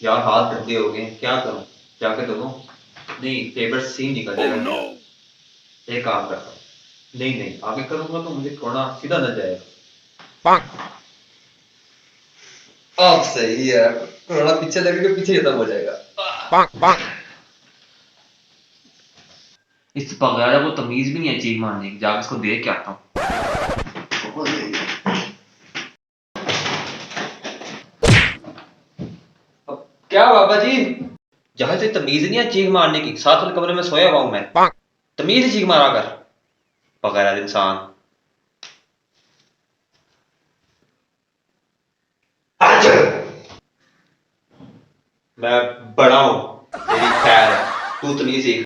यार हाथ ठंडे हो गए, क्या करूं? जाके तो दो। नहीं, पेपर सीन निकल जाएगा मेरा। एक काम करता हूं। नहीं नहीं, आगे करूंगा तो मुझे थोड़ा सीधा न जाएगा। अब सही है। थोड़ा पीछे लगेगा, पीछे खत्म हो जाएगा। इस पगला को तमीज भी नहीं है चीख मारने की। जाके इसको देख के आता हूँ। अब क्या बाबा जी? जहां से तमीज नहीं है चीख मारने की, साथ वाले कमरे में सोया हुआ हूं मैं। तमीज से चीख मारा कर, बगैर इंसान। मैं बड़ा हूं, तेरी खैर है। तू तमीज सीख।